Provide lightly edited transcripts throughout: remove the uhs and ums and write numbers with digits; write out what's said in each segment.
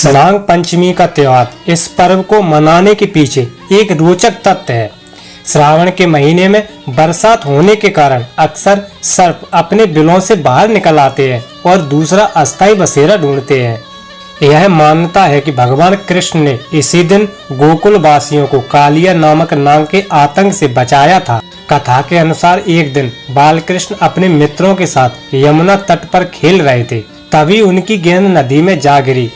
नाग पंचमी का त्योहार, इस पर्व को मनाने के पीछे एक रोचक तथ्य है। श्रावण के महीने में बरसात होने के कारण अक्सर सर्प अपने बिलों से बाहर निकल आते हैं और दूसरा अस्थायी बसेरा ढूंढते हैं। यह मान्यता है कि भगवान कृष्ण ने इसी दिन गोकुल वासियों को कालिया नामक नाग के आतंक से बचाया था। कथा के अनुसार एक दिन बाल कृष्ण अपने मित्रों के साथ यमुना तट पर खेल रहे थे, तभी उनकी गेंद नदी में जा गिरी।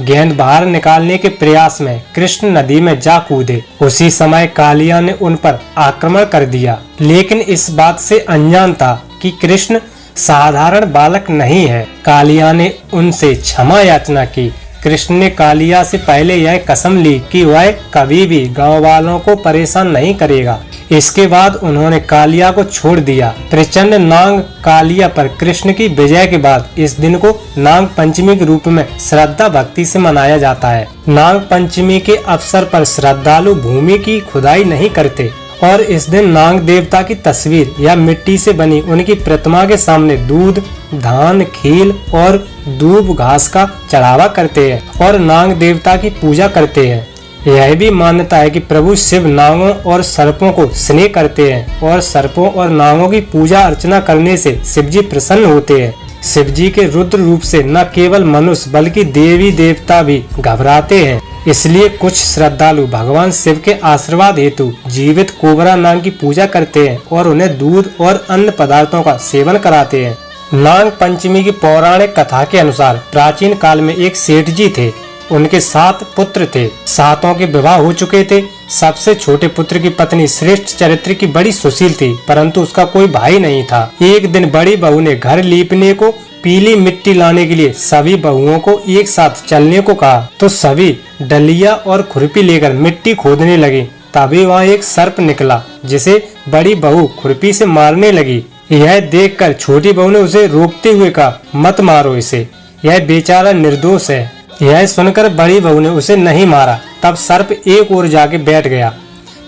गेंद बाहर निकालने के प्रयास में कृष्ण नदी में जा कूदे। उसी समय कालिया ने उन पर आक्रमण कर दिया, लेकिन इस बात से अनजान था कि कृष्ण साधारण बालक नहीं है। कालिया ने उनसे क्षमा याचना की। कृष्ण ने कालिया से पहले यह कसम ली कि वह कभी भी गांव वालों को परेशान नहीं करेगा। इसके बाद उन्होंने कालिया को छोड़ दिया। प्रचंड नाग कालिया पर कृष्ण की विजय के बाद इस दिन को नाग पंचमी के रूप में श्रद्धा भक्ति से मनाया जाता है। नाग पंचमी के अवसर पर श्रद्धालु भूमि की खुदाई नहीं करते और इस दिन नाग देवता की तस्वीर या मिट्टी से बनी उनकी प्रतिमा के सामने दूध, धान, खील और दूब घास का चढ़ावा करते हैं और नाग देवता की पूजा करते हैं। यह भी मान्यता है कि प्रभु शिव नागों और सर्पों को स्नेह करते हैं और सर्पों और नागों की पूजा अर्चना करने से शिवजी प्रसन्न होते हैं। शिवजी के रुद्र रूप से न केवल मनुष्य बल्कि देवी देवता भी घबराते हैं। इसलिए कुछ श्रद्धालु भगवान शिव के आशीर्वाद हेतु जीवित कोबरा नाग की पूजा करते हैं और उन्हें दूध और अन्य पदार्थों का सेवन कराते हैं। नाग पंचमी की पौराणिक कथा के अनुसार प्राचीन काल में एक सेठ जी थे। उनके 7 पुत्र थे। 7 के विवाह हो चुके थे। सबसे छोटे पुत्र की पत्नी श्रेष्ठ चरित्र की बड़ी सुशील थी, परंतु उसका कोई भाई नहीं था। एक दिन बड़ी बहू ने घर लीपने को पीली मिट्टी लाने के लिए सभी बहुओं को एक साथ चलने को कहा, तो सभी डलिया और खुरपी लेकर मिट्टी खोदने लगे। तभी वहाँ एक सर्प निकला, जिसे बड़ी बहू खुरपी से मारने लगी। यह देखकर छोटी बहू ने उसे रोकते हुए कहा, मत मारो इसे, यह बेचारा निर्दोष है। यह सुनकर बड़ी बहू ने उसे नहीं मारा। तब सर्प एक ओर जाके बैठ गया।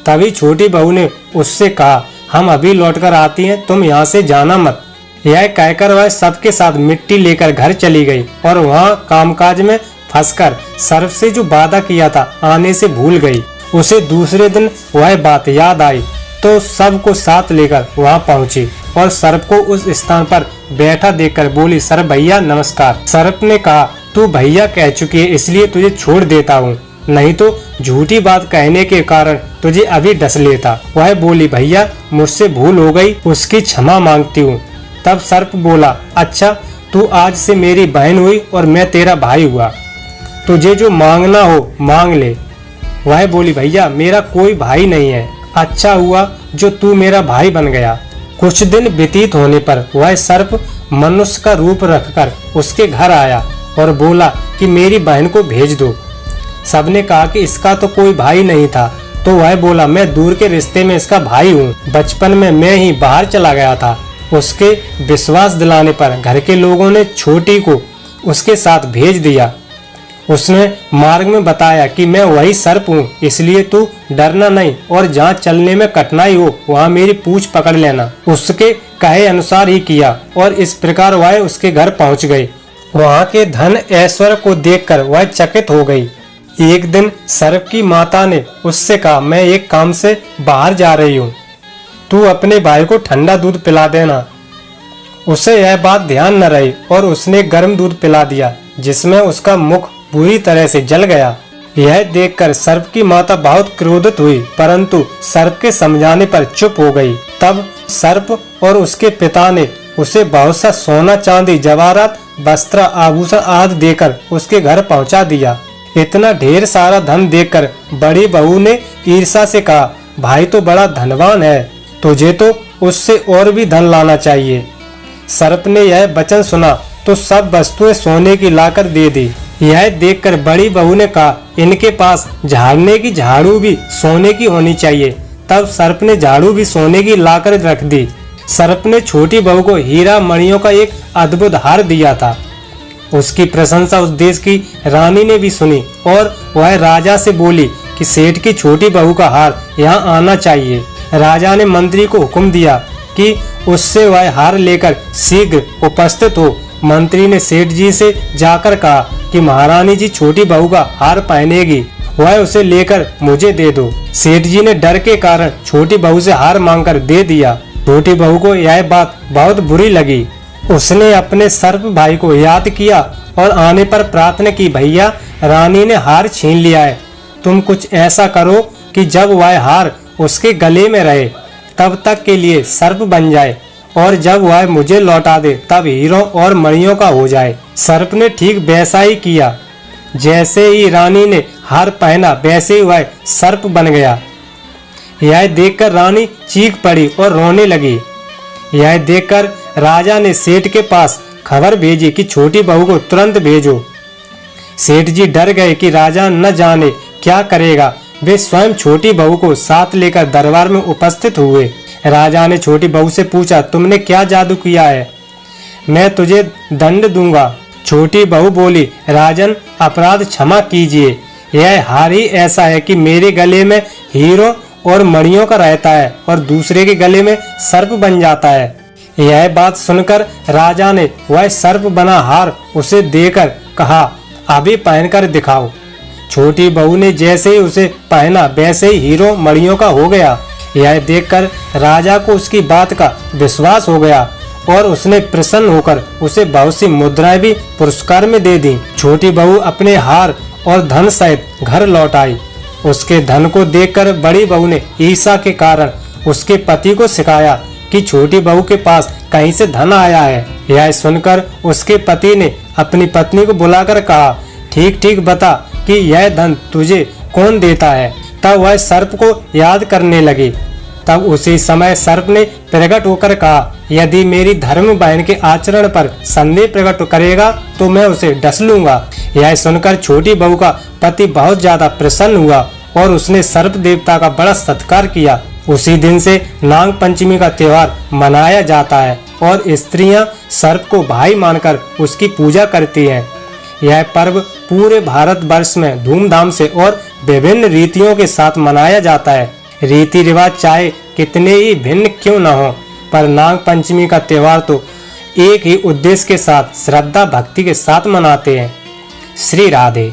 तभी छोटी बहू ने उससे कहा, हम अभी लौटकर आती हैं, तुम यहाँ से जाना मत। यह कहकर वह सबके साथ मिट्टी लेकर घर चली गई और वहाँ कामकाज में फंसकर सर्प से जो वादा किया था आने से भूल गई। उसे दूसरे दिन वह बात याद आई तो सबको साथ लेकर वहाँ पहुँची और सर्प को उस स्थान पर बैठा देखकर बोली, सर्प भैया नमस्कार। सर्प ने कहा, तू भैया कह चुकी है इसलिए तुझे छोड़ देता हूँ, नहीं तो झूठी बात कहने के कारण तुझे अभी डस लेता। वह बोली, भैया मुझसे भूल हो गई, उसकी क्षमा मांगती हूँ। तब सर्प बोला, अच्छा तू आज से मेरी बहन हुई और मैं तेरा भाई हुआ, तुझे जो मांगना हो मांग ले। वह बोली, भैया मेरा कोई भाई नहीं है, अच्छा हुआ जो तू मेरा भाई बन गया। कुछ दिन व्यतीत होने पर वह सर्प मनुष्य का रूप रखकर उसके घर आया और बोला कि मेरी बहन को भेज दो। सबने कहा कि इसका तो कोई भाई नहीं था, तो वह बोला, मैं दूर के रिश्ते में इसका भाई हूँ, बचपन में मैं ही बाहर चला गया था। उसके विश्वास दिलाने पर घर के लोगों ने छोटी को उसके साथ भेज दिया। उसने मार्ग में बताया कि मैं वही सर्प हूँ, इसलिए तू डरना नहीं और जहाँ चलने में कठिनाई हो वहाँ मेरी पूंछ पकड़ लेना। उसके कहे अनुसार ही किया और इस प्रकार वह उसके घर पहुँच गई। वहाँ के धन ऐश्वर्य को देखकर वह चकित हो गई। एक दिन सर्प की माता ने उससे कहा, मैं एक काम से बाहर जा रही हूँ, तू अपने भाई को ठंडा दूध पिला देना। उसे यह बात ध्यान न रही और उसने गर्म दूध पिला दिया, जिसमें उसका मुख बुरी तरह से जल गया। यह देखकर सर्प की माता बहुत क्रोधित हुई, परंतु सर्प के समझाने पर चुप हो गई। तब सर्प और उसके पिता ने उसे बहुत सा सोना, चांदी, जवाहरात, वस्त्र, आभूषण आदि देकर उसके घर पहुंचा दिया। इतना ढेर सारा धन देखकर बड़ी बहू ने ईर्ष्या से कहा, भाई तो बड़ा धनवान है, तुझे तो उससे और भी धन लाना चाहिए। सर्प ने यह वचन सुना तो सब वस्तुएं सोने की लाकर दे दी। यह देखकर बड़ी बहू ने कहा, इनके पास झाड़ने की झाड़ू भी सोने की होनी चाहिए। तब सर्प ने झाड़ू भी सोने की लाकर रख दी। सर्प ने छोटी बहू को हीरा मणियों का एक अद्भुत हार दिया था। उसकी प्रशंसा उस देश की रानी ने भी सुनी और वह राजा से बोली कि सेठ की छोटी बहू का हार यहाँ आना चाहिए। राजा ने मंत्री को हुक्म दिया कि उससे वह हार लेकर शीघ्र उपस्थित हो। मंत्री ने सेठ जी से जाकर कहा कि महारानी जी छोटी बहू का हार पहनेगी, वह उसे लेकर मुझे दे दो। सेठ जी ने डर के कारण छोटी बहू से हार मांगकर दे दिया। छोटी बहू को यह बात बहुत बुरी लगी। उसने अपने सर्प भाई को याद किया और आने पर प्रार्थना की, भैया रानी ने हार छीन लिया है, तुम कुछ ऐसा करो कि जब वह हार उसके गले में रहे तब तक के लिए सर्प बन जाए, और जब वह मुझे लौटा दे तब हीरों और मणियों का हो जाए। सर्प ने ठीक वैसा ही किया। जैसे ही रानी ने हार पहना वैसे ही वह सर्प बन गया। यह देखकर रानी चीख पड़ी और रोने लगी। यह देखकर राजा ने सेठ के पास खबर भेजी कि छोटी बहू को तुरंत भेजो। सेठ जी डर गए कि राजा न जाने क्या करेगा। वे स्वयं छोटी बहू को साथ लेकर दरबार में उपस्थित हुए। राजा ने छोटी बहू से पूछा, तुमने क्या जादू किया है? मैं तुझे दंड दूंगा। छोटी बहू बोली, राजन अपराध क्षमा कीजिए, यह हार ही ऐसा है कि मेरे गले में हीरो और मणियों का रहता है और दूसरे के गले में सर्प बन जाता है। यह बात सुनकर राजा ने वह सर्प बना हार उसे देकर कहा, अभी पहनकर दिखाओ। छोटी बहू ने जैसे ही उसे पहना वैसे ही हीरो मणियों का हो गया। यह देखकर राजा को उसकी बात का विश्वास हो गया और उसने प्रसन्न होकर उसे बहुत सी मुद्राएं भी पुरस्कार में दे दी। छोटी बहू अपने हार और धन सहित घर लौट आई। उसके धन को देखकर बड़ी बहू ने ईर्ष्या के कारण उसके पति को सिखाया कि छोटी बहू के पास कहीं से धन आया है। यह सुनकर उसके पति ने अपनी पत्नी को बुलाकर कहा, ठीक ठीक बता कि यह धन तुझे कौन देता है। तब वह सर्प को याद करने लगी। तब उसी समय सर्प ने प्रकट होकर कहा, यदि मेरी धर्म बहन के आचरण पर संदेह प्रकट करेगा तो मैं उसे डस लूंगा। यह सुनकर छोटी बहू का पति बहुत ज्यादा प्रसन्न हुआ और उसने सर्प देवता का बड़ा सत्कार किया। उसी दिन से नाग पंचमी का त्योहार मनाया जाता है और स्त्रियां सर्प को भाई मानकर उसकी पूजा करती हैं। यह पर्व पूरे भारत वर्ष में धूमधाम से और विभिन्न रीतियों के साथ मनाया जाता है। रीति रिवाज चाहे कितने ही भिन्न क्यों न हो, पर नाग पंचमी का त्योहार तो एक ही उद्देश्य के साथ श्रद्धा भक्ति के साथ मनाते हैं। श्री राधे।